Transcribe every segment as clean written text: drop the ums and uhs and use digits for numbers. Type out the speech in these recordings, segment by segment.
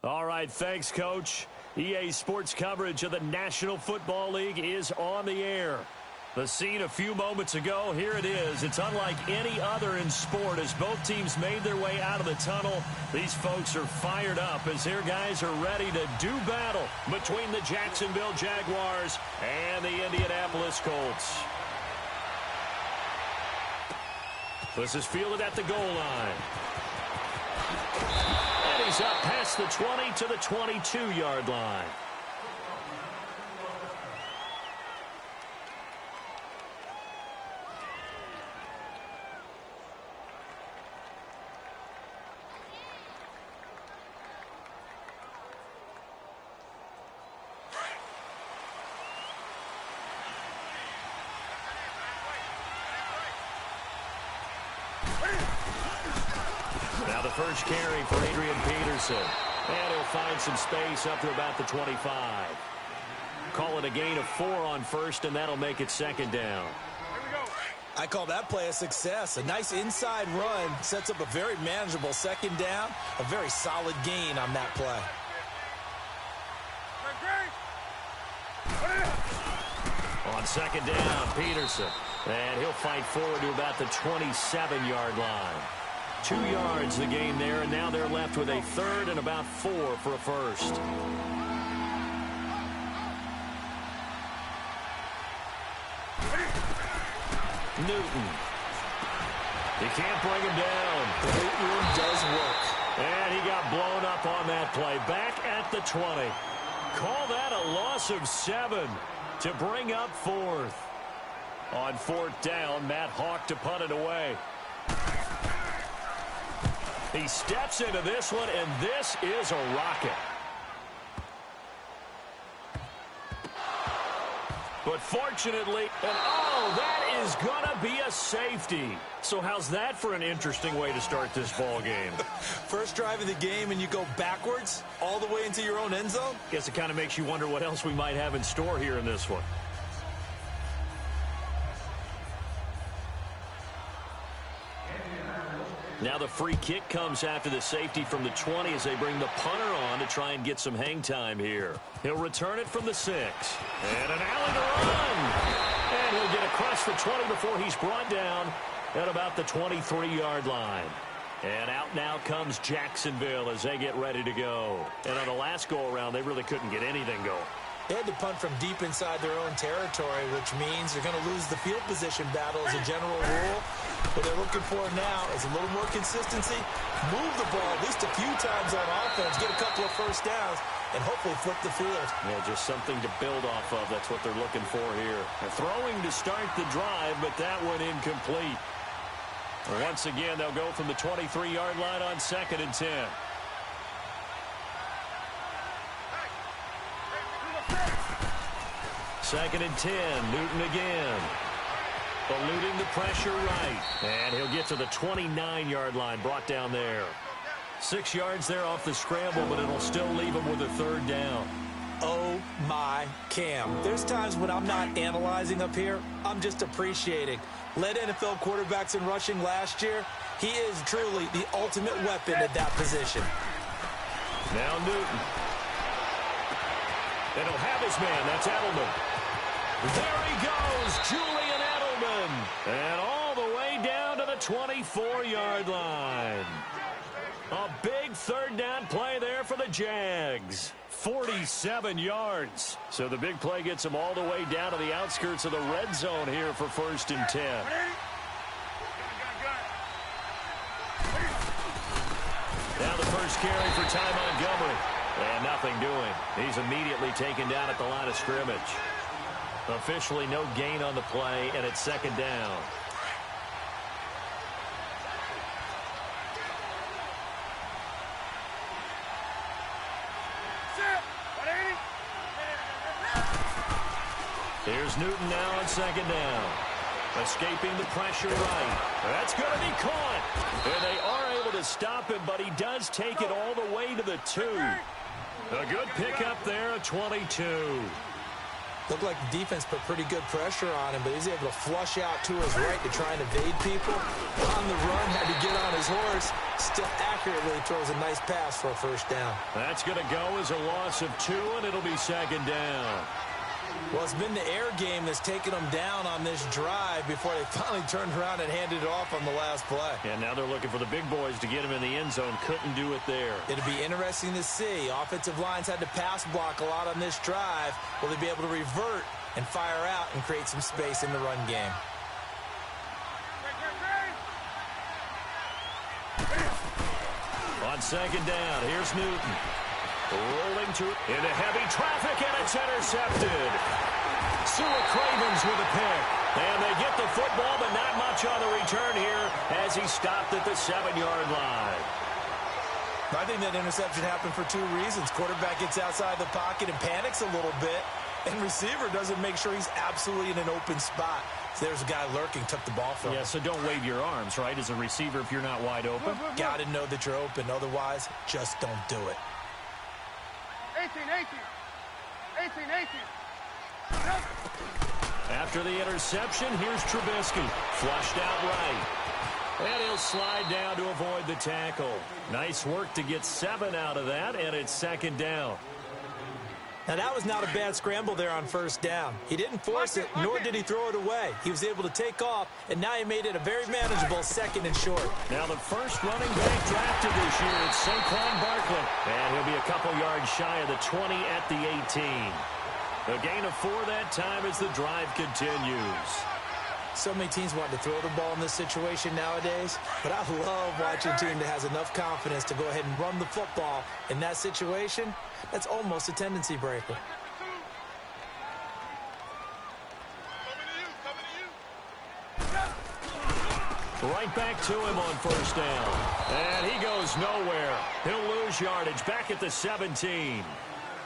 All right, thanks, Coach. EA Sports coverage of the National Football League is on the air. The scene a few moments ago, here it is. It's unlike any other in sport as both teams made their way out of the tunnel. These folks are fired up as their guys are ready to do battle between the Jacksonville Jaguars and the Indianapolis Colts. This is fielded at the goal line. And he's up past the 20 to the 22-yard line. Now the first carry for Adrian Peterson. And he'll find some space up to about the 25. Call it a gain of 4 on first, and that'll make it second down. I call that play a success. A nice inside run sets up a very manageable second down. A very solid gain on that play. On second down, Peterson. And he'll fight forward to about the 27-yard line. 2 yards the gain there, and now they're left with a third and about 4 for a first. Newton. He can't bring him down. The weight room does work. And he got blown up on that play. Back at the 20. Call that a loss of 7 to bring up 4th. On 4th down, Matt Hawk to punt it away. He steps into this one, and this is a rocket. But fortunately, and oh, that is going to be a safety. So how's that for an interesting way to start this ball game? First drive of the game, and you go backwards all the way into your own end zone? Guess it kind of makes you wonder what else we might have in store here in this one. Now the free kick comes after the safety from the 20 as they bring the punter on to try and get some hang time here. He'll return it from the 6. And an alley to run. And he'll get across the 20 before he's brought down at about the 23-yard line. And out now comes Jacksonville as they get ready to go. And on the last go-around, they really couldn't get anything going. They had to punt from deep inside their own territory, which means they're going to lose the field position battle as a general rule. What they're looking for now is a little more consistency, move the ball at least a few times on offense, get a couple of first downs, and hopefully flip the field. Yeah, just something to build off of. That's what they're looking for here. They're throwing to start the drive, but that one incomplete. Once again, they'll go from the 23-yard line on 2nd and 10. Second and 10, Newton again. Eluding the pressure right. And he'll get to the 29-yard line, brought down there. 6 yards there off the scramble, but it'll still leave him with a third down. Oh, my Cam. There's times when I'm not analyzing up here. I'm just appreciating. Led NFL quarterbacks in rushing last year. He is truly the ultimate weapon at that position. Now Newton. And he'll have his man. That's Edelman. There he goes, Julian Edelman. And all the way down to the 24-yard line. A big third down play there for the Jags. 47 yards. So the big play gets them all the way down to the outskirts of the red zone here for 1st and 10. Now the first carry for Ty Montgomery. And nothing doing. He's immediately taken down at the line of scrimmage. Officially no gain on the play, and it's 2nd down. Here's Newton now on 2nd down. Escaping the pressure right. That's going to be caught. And they are able to stop him, but he does take it all the way to the 2. A good pickup there at 22. Looked like the defense put pretty good pressure on him, but he's able to flush out to his right to try and evade people. On the run, had to get on his horse. Still accurately throws a nice pass for a first down. That's going to go as a loss of 2, and it'll be second down. Well, it's been the air game that's taken them down on this drive before they finally turned around and handed it off on the last play. And now they're looking for the big boys to get him in the end zone. Couldn't do it there. It'll be interesting to see. Offensive lines had to pass block a lot on this drive. Will they be able to revert and fire out and create some space in the run game? On second down, here's Newton. Rolling into heavy traffic, and it's intercepted. Sewell Cravens with a pick. And they get the football, but not much on the return here as he stopped at the 7-yard line. I think that interception happened for 2 reasons. Quarterback gets outside the pocket and panics a little bit, and receiver doesn't make sure he's absolutely in an open spot. So there's a guy lurking, took the ball from him. Yeah, so don't wave your arms, right, as a receiver if you're not wide open. Got to know that you're open. Otherwise, just don't do it. 18. After the interception, here's Trubisky. Flushed out right. And he'll slide down to avoid the tackle. Nice work to get 7 out of that, and it's second down. Now, that was not a bad scramble there on first down. He didn't force it, nor did he throw it away. He was able to take off, and now he made it a very manageable 2nd and short. Now the first running back drafted this year is Saquon Barkley. And he'll be a couple yards shy of the 20 at the 18. A gain of 4 that time as the drive continues. So many teams want to throw the ball in this situation nowadays, but I love watching a team that has enough confidence to go ahead and run the football. In that situation, that's almost a tendency breaker. Right back to him on first down. And he goes nowhere. He'll lose yardage back at the 17.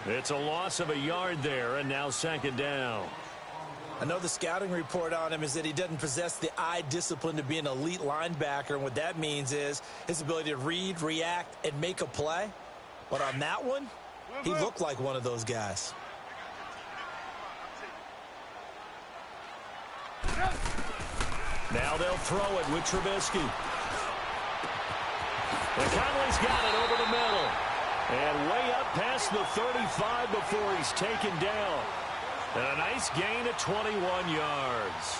It's a loss of a yard there, and now second down. I know the scouting report on him is that he doesn't possess the eye discipline to be an elite linebacker, and what that means is his ability to read, react, and make a play. But on that one, he looked like one of those guys. Now they'll throw it with Trubisky. And Conley's got it over the middle. And way up past the 35 before he's taken down. And a nice gain of 21 yards.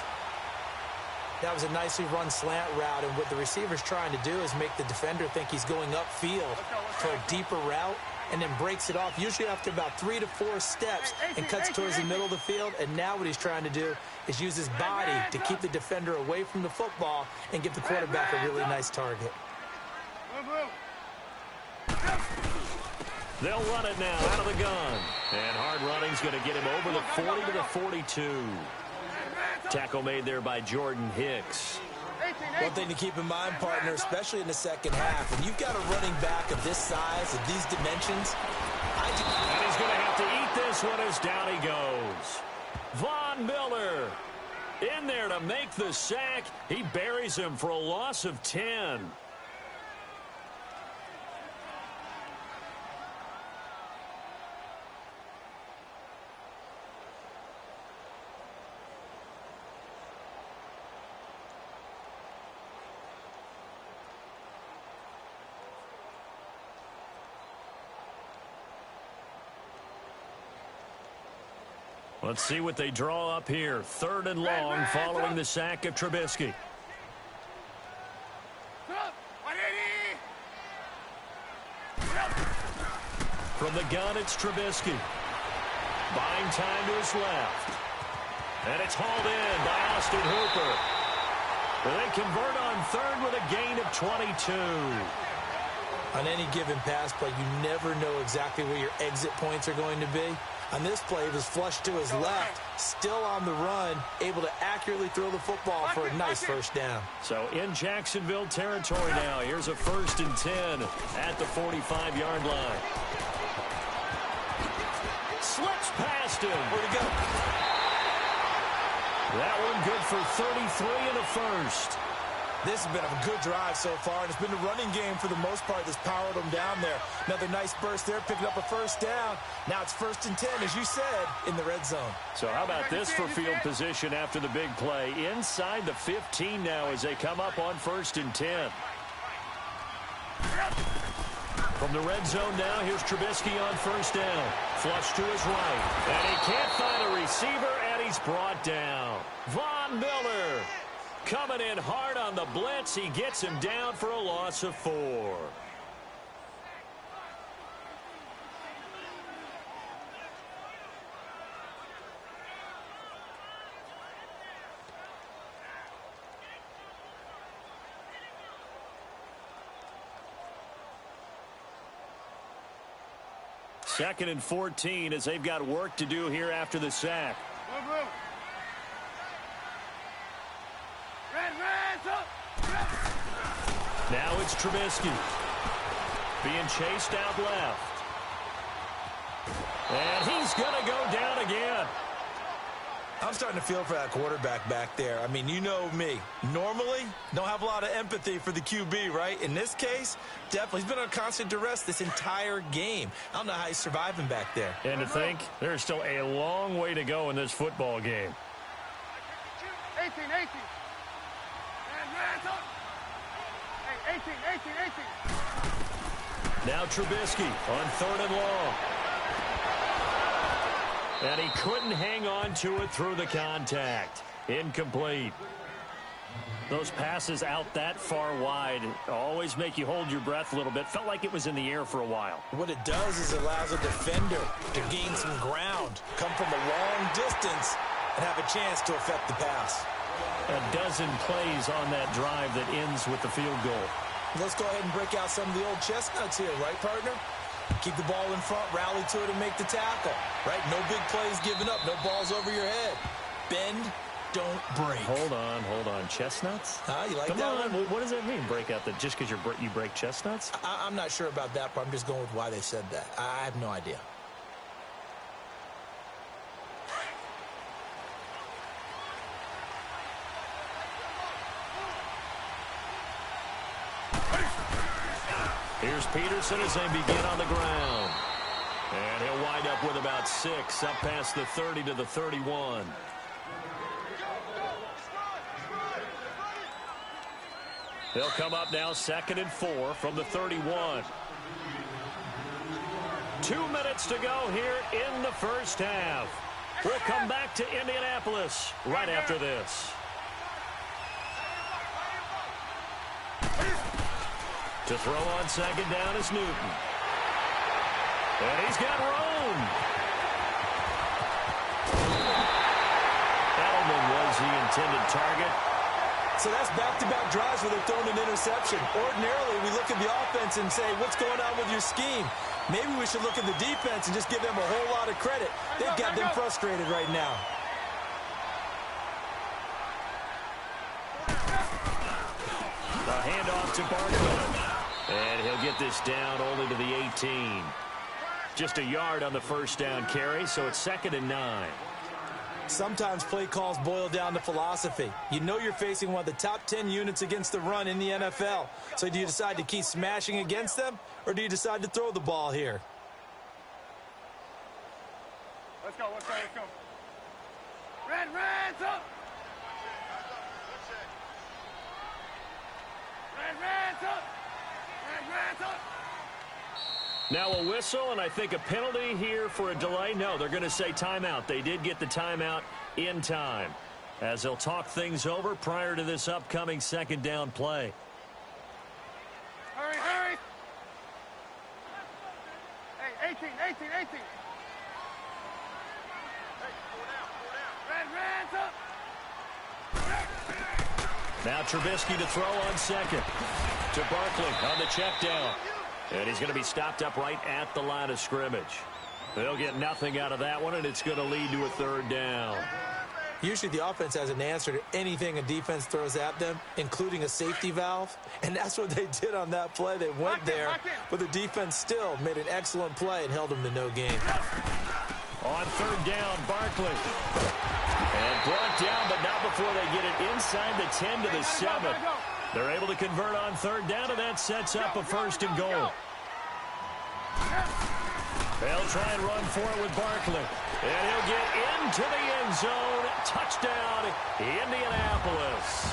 That was a nicely run slant route, and what the receiver's trying to do is make the defender think he's going upfield for a deeper route, and then breaks it off, usually after about 3 to 4 steps, and cuts towards the middle of the field. And now what he's trying to do is use his body to keep the defender away from the football and give the quarterback a really nice target. They'll run it now out of the gun. And hard running's going to get him over the 40 to the 42. Tackle made there by Jordan Hicks. One thing to keep in mind, partner, especially in the second half, when you've got a running back of this size, of these dimensions, and he's going to have to eat this one as down he goes. Von Miller in there to make the sack. He buries him for a loss of 10. Let's see what they draw up here. 3rd and long following the sack of Trubisky. From the gun, it's Trubisky. Buying time to his left. And it's hauled in by Austin Hooper. They convert on 3rd with a gain of 22. On any given pass play, you never know exactly where your exit points are going to be. On this play, he was flushed to his left, still on the run, able to accurately throw the football for a nice first down. So in Jacksonville territory now, here's a 1st and 10 at the 45-yard line. Slips past him. Where'd he go? That one good for 33 and a first. This has been a good drive so far, and it's been the running game for the most part that's powered them down there. Another nice burst there, picking up a first down. Now it's 1st and 10, as you said, in the red zone. So how about this for field position after the big play? Inside the 15 now as they come up on 1st and 10. From the red zone now, here's Trubisky on 1st down. Flush to his right. And he can't find a receiver, and he's brought down. Von Miller coming in hard on the blitz. He gets him down for a loss of 4. Second and 14 as they've got work to do here after the sack. Now it's Trubisky being chased out left. And he's going to go down again. I'm starting to feel for that quarterback back there. I mean, you know me. Normally, don't have a lot of empathy for the QB, right? In this case, definitely. He's been on constant duress this entire game. I don't know how he's surviving back there. And to think, there's still a long way to go in this football game. 18. Hey, 18. Now Trubisky on 3rd and long. And he couldn't hang on to it through the contact. Incomplete. Those passes out that far wide always make you hold your breath a little bit. Felt like it was in the air for a while. What it does is it allows a defender to gain some ground, come from a long distance, and have a chance to affect the pass. A dozen plays on that drive that ends with the field goal. Let's go ahead and break out some of the old chestnuts here, right, partner? Keep the ball in front, rally to it, and make the tackle, right? No big plays given up, no balls over your head. Bend, don't break. Hold on. Chestnuts? You like Come that on. one? What does that mean, break out? That just because you break chestnuts? I'm not sure about that, but I'm just going with why they said that. I have no idea. Here's Peterson as they begin on the ground. And he'll wind up with about 6 up past the 30 to the 31. They'll come up now 2nd and 4 from the 31. 2 minutes to go here in the first half. We'll come back to Indianapolis right after this. To throw on 2nd down is Newton. And he's got room. Edelman was the intended target. So that's back-to-back drives where they're throwing an interception. Ordinarily, we look at the offense and say, what's going on with your scheme? Maybe we should look at the defense and just give them a whole lot of credit. They've got them frustrated right now. The handoff to Barkley. And he'll get this down only to the 18. Just a yard on the first down carry, so it's 2nd and 9. Sometimes play calls boil down to philosophy. You know you're facing one of the top 10 units against the run in the NFL. So do you decide to keep smashing against them, or do you decide to throw the ball here? Let's go. Red's up. Red's up. Now a whistle, and I think a penalty here for a delay. No, they're going to say timeout. They did get the timeout in time, as they'll talk things over prior to this upcoming 2nd down play. Hurry. Hey, 18. Hey, Red's up. Now Trubisky to throw on 2nd. To Barkley on the check down. And he's going to be stopped up right at the line of scrimmage. They'll get nothing out of that one, and it's going to lead to a 3rd down. Usually the offense has an answer to anything a defense throws at them, including a safety valve. And that's what they did on that play. They went there, but the defense still made an excellent play and held them to no gain. On 3rd down, Barkley. And brought down, but not before they get it inside the 10 to the 7. They're able to convert on third down, and that sets up a first and goal. They'll try and run for it with Barkley. And he'll get into the end zone. Touchdown, Indianapolis.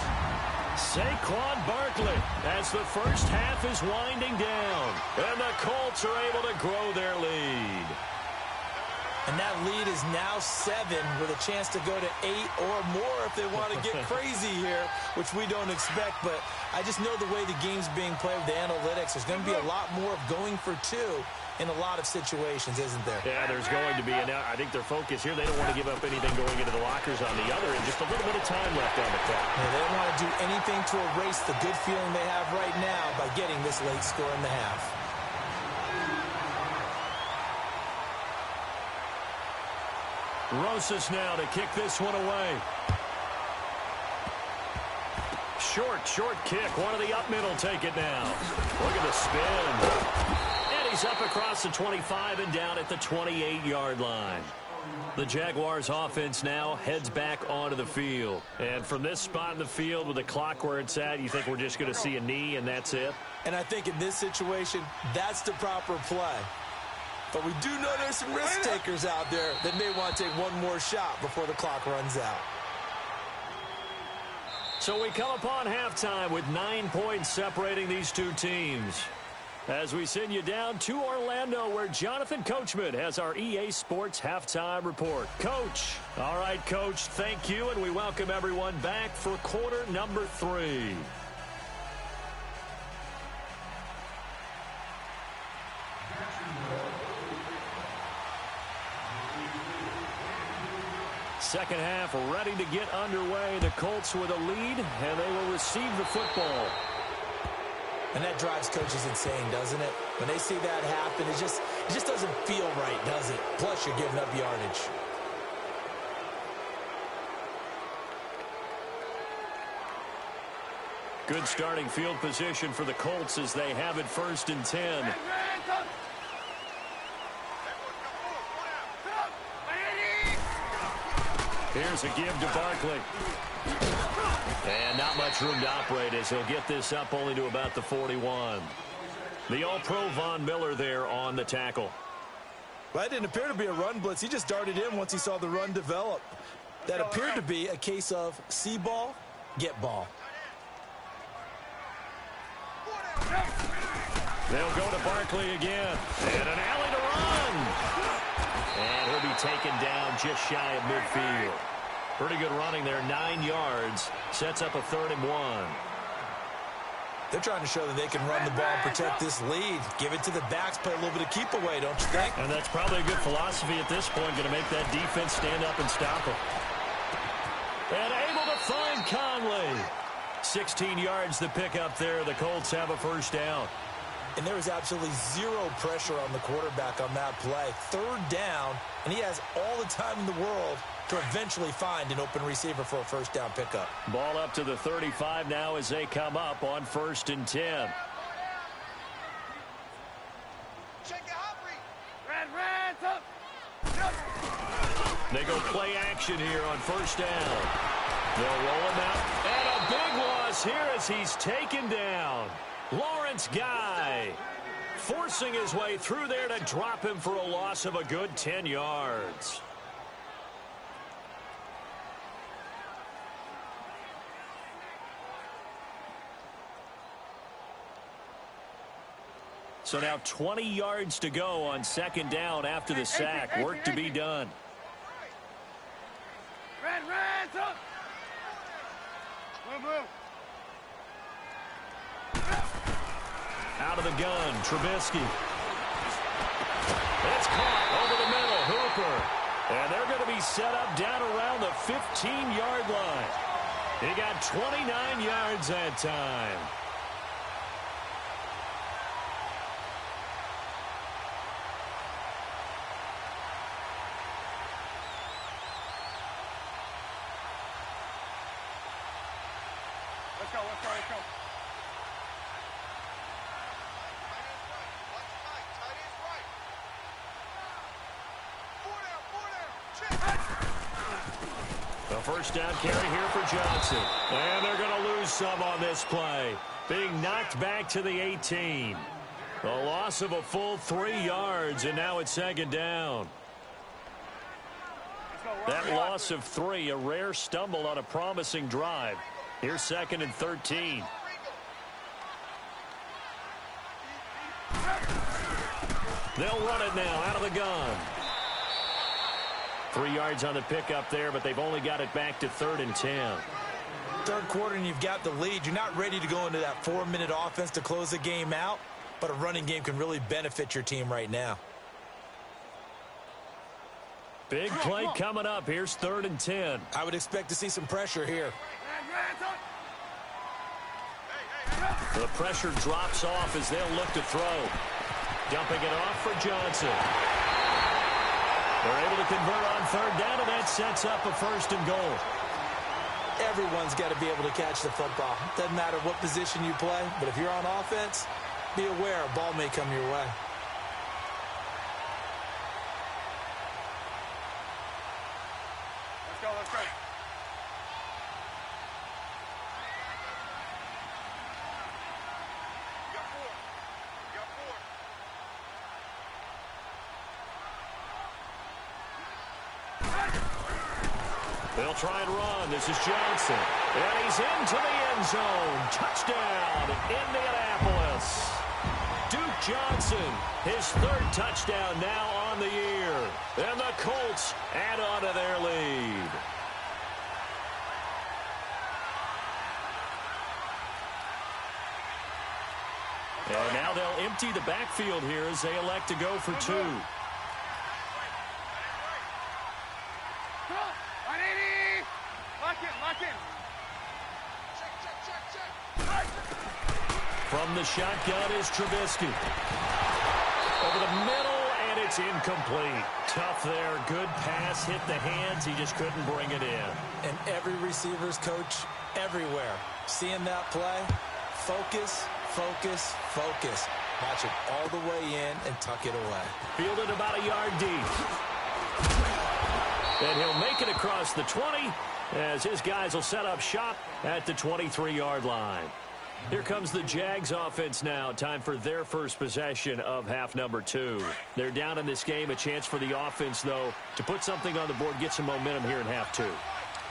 Saquon Barkley as the first half is winding down. And the Colts are able to grow their lead. And that lead is now 7 with a chance to go to 8 or more if they want to get crazy here, which we don't expect. But I just know the way the game's being played with the analytics, there's going to be a lot more of going for 2 in a lot of situations, isn't there? Yeah, there's going to be. And I think their focus here, they don't want to give up anything going into the lockers on the other, and just a little bit of time left on the clock. Yeah, they don't want to do anything to erase the good feeling they have right now by getting this late score in the half. Rosas now to kick this one away. Short kick. One of the up middle take it now. Look at the spin. And he's up across the 25 and down at the 28-yard line. The Jaguars offense now heads back onto the field. And from this spot in the field with the clock where it's at, you think we're just going to see a knee and that's it? And I think in this situation, that's the proper play. But we do know there's some risk takers out there that may want to take one more shot before the clock runs out. So we come upon halftime with 9 points separating these two teams. As we send you down to Orlando, where Jonathan Coachman has our EA Sports Halftime Report. Coach. All right, Coach, thank you, and we welcome everyone back for quarter number 3. Second half ready to get underway. The Colts with a lead, and they will receive the football. And that drives coaches insane, doesn't it? When they see that happen, it just doesn't feel right, does it? Plus, you're giving up yardage. Good starting field position for the Colts as they have it first and 10. Here's a give to Barkley. And not much room to operate as he'll get this up only to about the 41. The All-Pro Von Miller there on the tackle. Well, that didn't appear to be a run blitz. He just darted in once he saw the run develop. That appeared to be a case of see ball, get ball. They'll go to Barkley again. And an alley to run. And he'll be taken down just shy of midfield. Pretty good running there, 9 yards. Sets up a 3rd and 1. They're trying to show that they can run the ball and protect this lead. Give it to the backs, play a little bit of keep away, don't you think? And that's probably a good philosophy at this point, going to make that defense stand up and stop them. And able to find Conley. 16 yards to pick up there. The Colts have a first down. And there was absolutely zero pressure on the quarterback on that play. 3rd down, and he has all the time in the world to eventually find an open receiver for a first down pickup. Ball up to the 35 now as they come up on 1st and 10. They go play action here on 1st down. They'll roll him out. And a big loss here as he's taken down. Lawrence Guy forcing his way through there to drop him for a loss of a good 10 yards. So now 20 yards to go on 2nd down after the sack. Work to be done. Out of the gun, Trubisky. It's caught over the middle, Hooper. And they're going to be set up down around the 15-yard line. He got 29 yards that time. Let's go. The first down carry here for Johnson. And they're going to lose some on this play. Being knocked back to the 18. A loss of a full 3 yards, and now it's second down. That loss of 3, a rare stumble on a promising drive. Here's second and 13. They'll run it now out of the gun. 3 yards on the pickup there, but they've only got it back to 3rd and 10. Third quarter and you've got the lead. You're not ready to go into that 4-minute offense to close the game out, but a running game can really benefit your team right now. Big play coming up. Here's 3rd and 10. I would expect to see some pressure here. The pressure drops off as they'll look to throw. Dumping it off for Johnson. They're able to convert on 3rd down, and that sets up a 1st and goal. Everyone's got to be able to catch the football. Doesn't matter what position you play, but if you're on offense, be aware a ball may come your way. Let's go, let's go. They'll try and run. This is Johnson. And he's into the end zone. Touchdown, Indianapolis. Duke Johnson, his 3rd touchdown now on the year. And the Colts add on to their lead. And now they'll empty the backfield here as they elect to go for 2. From the shotgun is Trubisky. Over the middle, and it's incomplete. Tough there. Good pass. Hit the hands. He just couldn't bring it in. And every receiver's coach everywhere. Seeing that play, focus, focus, focus. Watch it all the way in and tuck it away. Fielded about a yard deep. And he'll make it across the 20 as his guys will set up shop at the 23-yard line. Here comes the Jags offense now. Time for their first possession of half number 2. They're down in this game. A chance for the offense, though, to put something on the board, get some momentum here in half 2.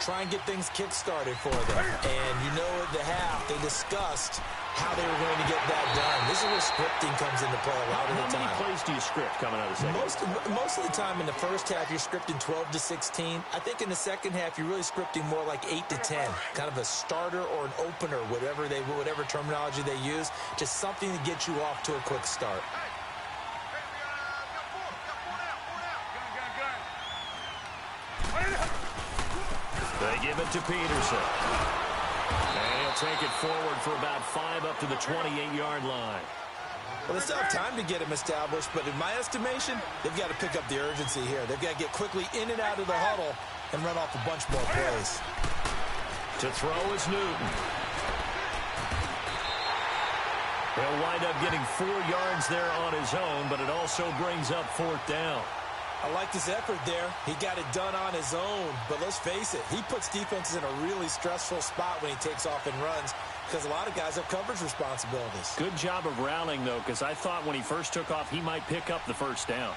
Try and get things kick-started for them. And you know at the half, they discussed how they were going to get that done. This is where scripting comes into play a lot of the time. How many plays do you script coming out of the second? Most of the time in the first half, you're scripting 12 to 16. I think in the second half, you're really scripting more like 8 to 10. Kind of a starter or an opener, whatever terminology they use. Just something to get you off to a quick start. They give it to Peterson. And he'll take it forward for about 5 up to the 28-yard line. Well, they still have time to get him established, but in my estimation, they've got to pick up the urgency here. They've got to get quickly in and out of the huddle and run off a bunch more plays. To throw is Newton. He'll wind up getting 4 yards there on his own, but it also brings up 4th down. I liked his effort there. He got it done on his own. But let's face it, he puts defenses in a really stressful spot when he takes off and runs because a lot of guys have coverage responsibilities. Good job of rallying, though, because I thought when he first took off, he might pick up the 1st down.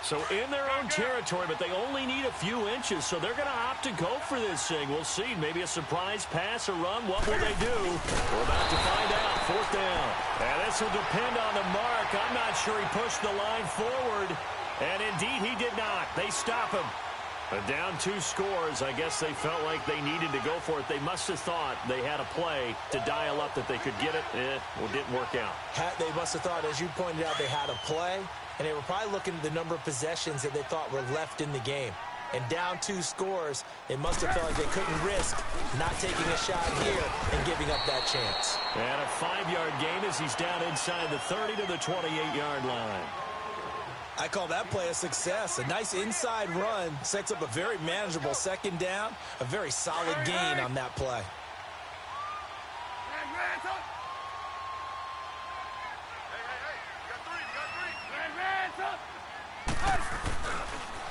So in their own territory, but they only need a few inches, so they're going to opt to go for this thing. We'll see. Maybe a surprise pass or run. What will they do? We're about to find out. 4th down. And this will depend on the mark. I'm not sure he pushed the line forward. And indeed, he did not. They stop him. But down 2 scores. I guess they felt like they needed to go for it. They must have thought they had a play to dial up that they could get it. Well, it didn't work out. They must have thought, as you pointed out, they had a play. And they were probably looking at the number of possessions that they thought were left in the game. And down 2 scores, they must have felt like they couldn't risk not taking a shot here and giving up that chance. And a 5-yard gain as he's down inside the 30 to the 28-yard line. I call that play a success. A nice inside run sets up a very manageable 2nd down. A very solid gain on that play.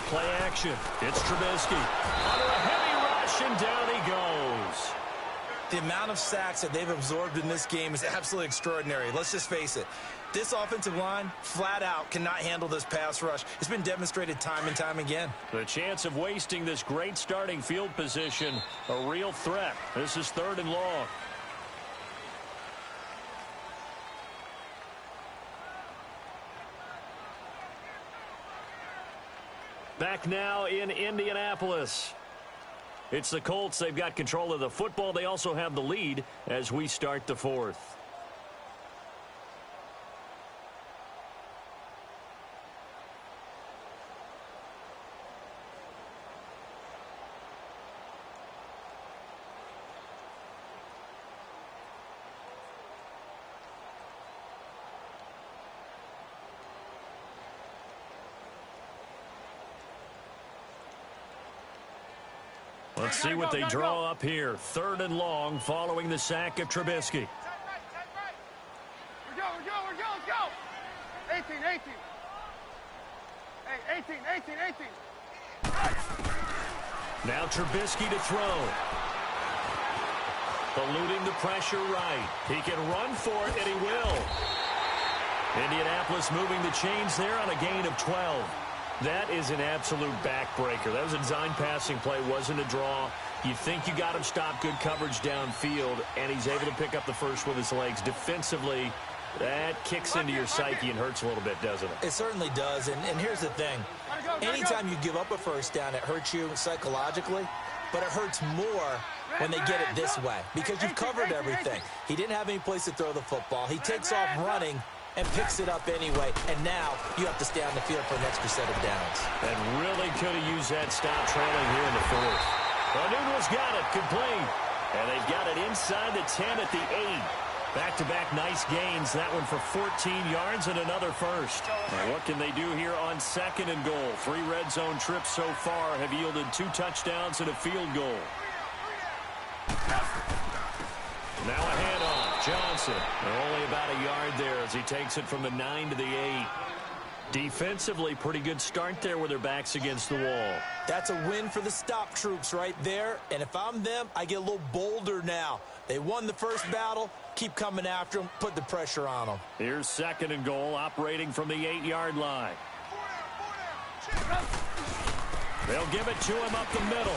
play action. It's Trubisky. Under a heavy rush, and down he goes. The amount of sacks that they've absorbed in this game is absolutely extraordinary. Let's just face it. This offensive line, flat out, cannot handle this pass rush. It's been demonstrated time and time again. The chance of wasting this great starting field position, a real threat. This is 3rd and long. Back now in Indianapolis. It's the Colts. They've got control of the football. They also have the lead as we start the 4th. Let's see what they draw up here. 3rd and long following the sack of Trubisky. We're go. Let's go. 18. Hey, 18. Now Trubisky to throw. Eluding the pressure right. He can run for it, and he will. Indianapolis moving the chains there on a gain of 12. That is an absolute backbreaker. That was a design passing play, wasn't a draw. You think you got him stopped, good coverage downfield, and he's able to pick up the first with his legs. Defensively, that kicks into your psyche and hurts a little bit, doesn't it? It certainly does, and here's the thing. Anytime you give up a first down, it hurts you psychologically, but it hurts more when they get it this way because you've covered everything. He didn't have any place to throw the football. He takes off running and picks it up anyway, and now you have to stay on the field for an extra set of downs. And really could have used that stop trailing here in the 4th. Well, Newton's got it complete, and they've got it inside the 10 at the 8. Back-to-back nice gains, that one for 14 yards and another first. Now what can they do here on 2nd and goal? 3 red zone trips so far have yielded 2 touchdowns and a field goal. Now a handoff. Johnson, only about a yard there as he takes it from the 9 to the 8. Defensively, pretty good start there with their backs against the wall. That's a win for the stop troops right there. And if I'm them, I get a little bolder now. They won the first battle. Keep coming after them. Put the pressure on them. Here's 2nd and goal, operating from the 8-yard line. They'll give it to him up the middle.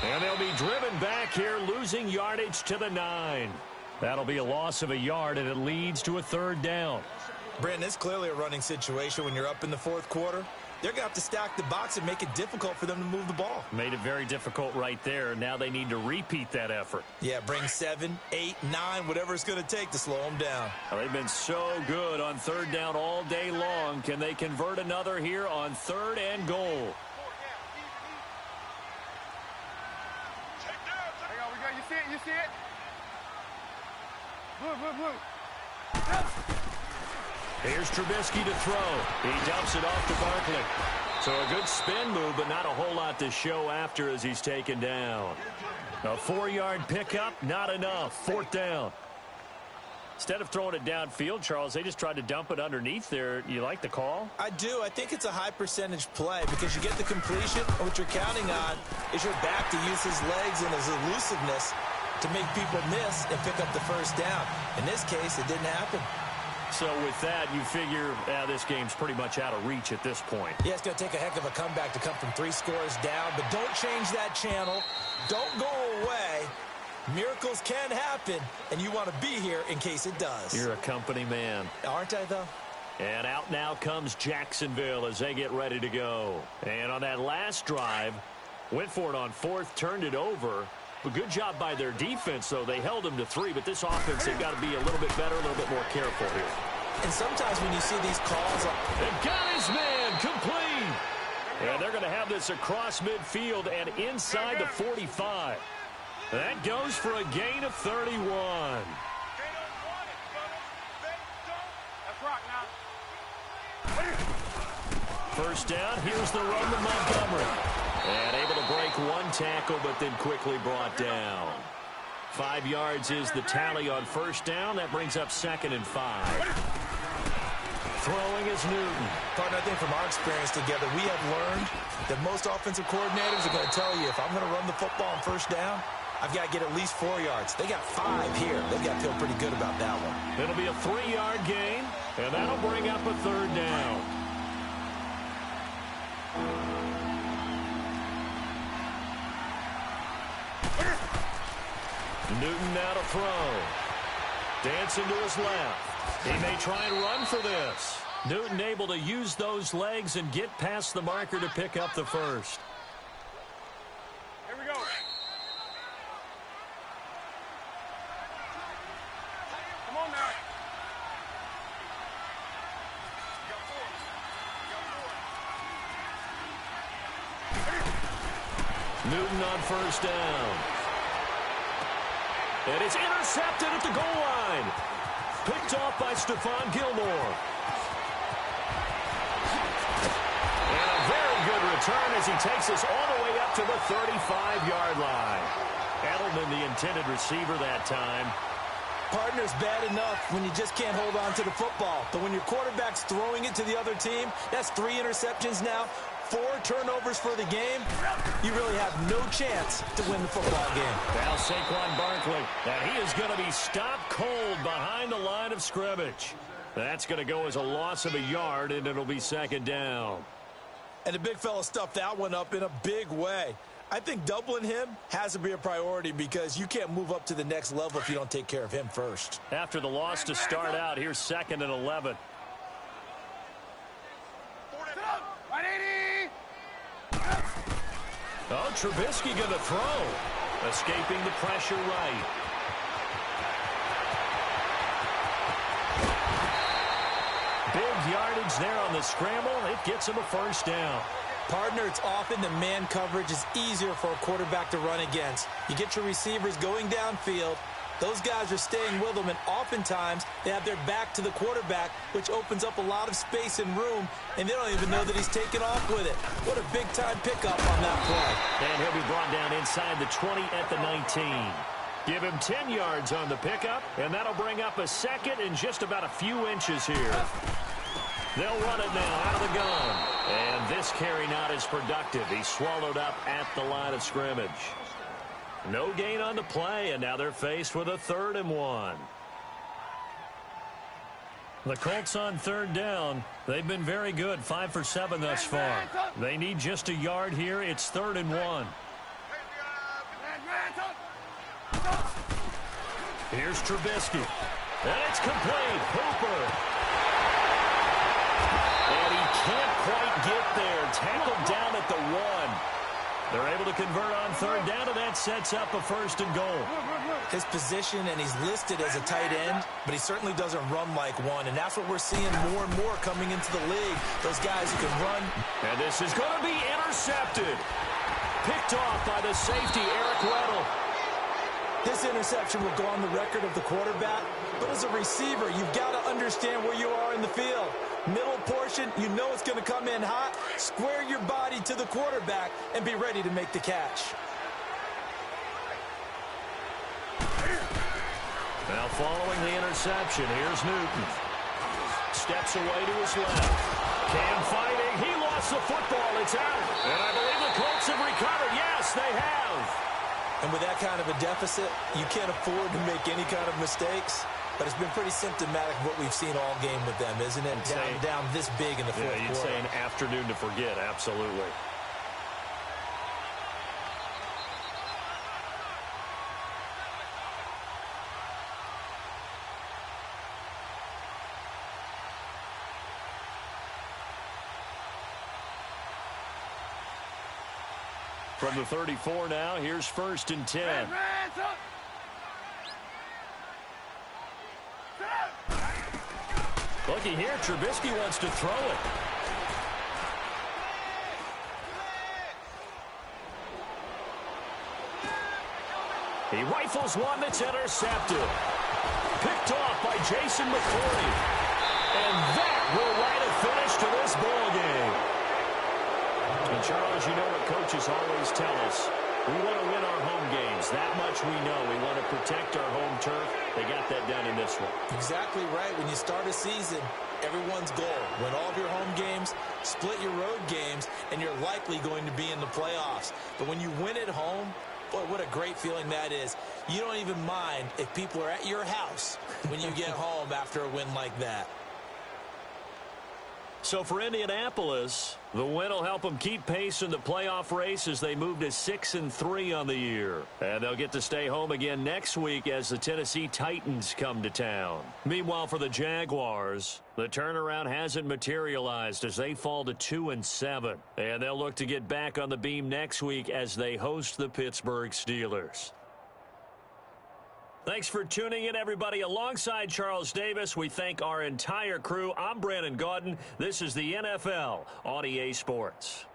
And they'll be driven back here, losing yardage to the 9. That'll be a loss of a yard, and it leads to a 3rd down. Brandon, it's clearly a running situation when you're up in the 4th quarter. They're going to have to stack the box and make it difficult for them to move the ball. Made it very difficult right there. Now they need to repeat that effort. Yeah, bring 7, 8, 9, whatever it's going to take to slow them down. Well, they've been so good on 3rd down all day long. Can they convert another here on 3rd and goal? You see it? Blue. Here's Trubisky to throw. He dumps it off to Barkley. So a good spin move, but not a whole lot to show after as he's taken down. A 4-yard pickup, not enough. 4th down. Instead of throwing it downfield, Charles, they just tried to dump it underneath there. You like the call? I do. I think it's a high percentage play because you get the completion. And what you're counting on is your back to use his legs and his elusiveness to make people miss and pick up the first down. In this case, it didn't happen. So with that, you figure this game's pretty much out of reach at this point. Yeah, it's going to take a heck of a comeback to come from 3 scores down, but don't change that channel. Don't go away. Miracles can happen, and you want to be here in case it does. You're a company man. Aren't I, though? And out now comes Jacksonville as they get ready to go. And on that last drive, went for it on 4th, turned it over. But good job by their defense, though. They held them to 3, but this offense, they've got to be a little bit better, a little bit more careful here. And sometimes when you see these calls... They've got his man complete. And they're going to have this across midfield and inside the 45. That goes for a gain of 31. First down, here's the run to Montgomery. And able to break 1 tackle, but then quickly brought down. 5 yards is the tally on first down. That brings up 2nd and 5. Throwing is Newton. Partner, I think from our experience together, we have learned that most offensive coordinators are going to tell you, if I'm going to run the football on first down, I've got to get at least 4 yards. They got 5 here. They've got to feel pretty good about that one. It'll be a 3-yard gain, and that'll bring up a 3rd down. Newton now to throw. Dancing to his left. He may try and run for this. Newton able to use those legs and get past the marker to pick up the first. Here we go. Come on now. Newton on first down. And it's intercepted at the goal line. Picked off by Stephon Gilmore. And a very good return as he takes us all the way up to the 35-yard line. Edelman, the intended receiver that time. Partner's bad enough when you just can't hold on to the football. But when your quarterback's throwing it to the other team, that's 3 interceptions now, 4 turnovers for the game. You really have no chance to win the football game. Now Saquon Barkley, and he is going to be stopped cold behind the line of scrimmage. That's going to go as a loss of a yard, and it'll be 2nd down. And the big fella stuffed that one up in a big way. I think doubling him has to be a priority because you can't move up to the next level if you don't take care of him first. After the loss to start out, here's 2nd and 11. 180. Oh, Trubisky going to throw. Escaping the pressure right. Big yardage there on the scramble. It gets him a 1st down. Partner, it's often the man coverage is easier for a quarterback to run against. You get your receivers going downfield. Those guys are staying with them, and oftentimes they have their back to the quarterback, which opens up a lot of space and room, and they don't even know that he's taken off with it. What a big-time pickup on that play. And he'll be brought down inside the 20 at the 19. Give him 10 yards on the pickup, and that'll bring up a 2nd and just about a few inches here. They'll run it now out of the gun. And this carry not as productive. He's swallowed up at the line of scrimmage. No gain on the play, and now they're faced with a 3rd and 1. The Colts on 3rd down. They've been very good, 5 for 7 thus far. They need just a yard here. It's 3rd and 1. Here's Trubisky. And it's complete. Hooper. And he can't quite get there. Tackled down at the 1. They're able to convert on 3rd down, and that sets up a 1st and goal. His position, and he's listed as a tight end, but he certainly doesn't run like one, and that's what we're seeing more and more coming into the league. Those guys who can run. And this is going to be intercepted. Picked off by the safety, Eric Weddle. This interception will go on the record of the quarterback, but as a receiver, you've got to understand where you are in the field. Middle portion, you know it's going to come in hot. Square your body to the quarterback and be ready to make the catch. Now following the interception, here's Newton. Steps away to his left. Cam fighting. He lost the football. It's out. And I believe the Colts have recovered. Yes, they have. And with that kind of a deficit, you can't afford to make any kind of mistakes. But it's been pretty symptomatic of what we've seen all game with them, isn't it? Down this big in the fourth quarter. You'd say an afternoon to forget, absolutely. From the 34 now, here's 1st and 10. Looky here, Trubisky wants to throw it. He rifles one that's intercepted. Picked off by Jason McCourty. And that will write a finish to this ball game. And Charles, you know what coaches always tell us. We want to win our home games. That much we know. We want to protect our home turf. They got that done in this one. Exactly right. When you start a season, everyone's goal. Win all of your home games, split your road games, and you're likely going to be in the playoffs. But when you win at home, boy, what a great feeling that is. You don't even mind if people are at your house when you get home after a win like that. So for Indianapolis, the win will help them keep pace in the playoff race as they move to 6-3 on the year. And they'll get to stay home again next week as the Tennessee Titans come to town. Meanwhile, for the Jaguars, the turnaround hasn't materialized as they fall to 2-7. And they'll look to get back on the beam next week as they host the Pittsburgh Steelers. Thanks for tuning in, everybody. Alongside Charles Davis, we thank our entire crew. I'm Brandon Gaudin. This is the NFL on EA Sports.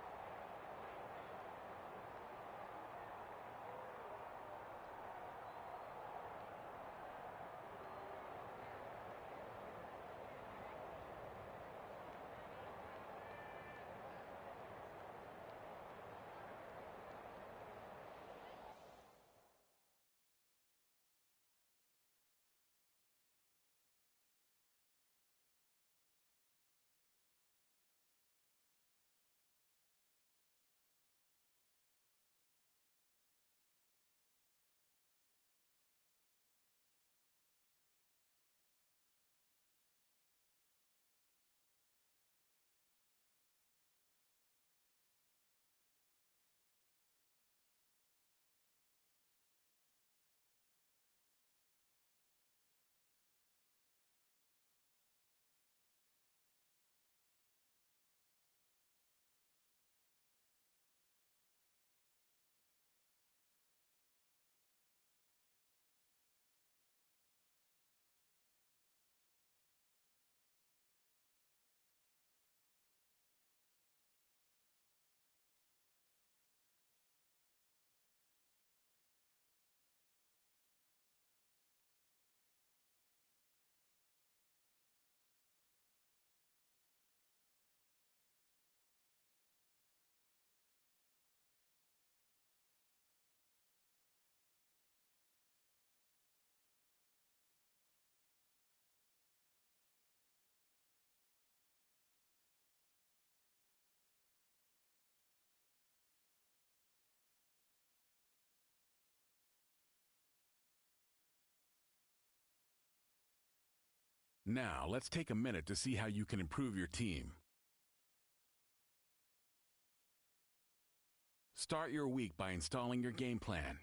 Now, let's take a minute to see how you can improve your team. Start your week by installing your game plan.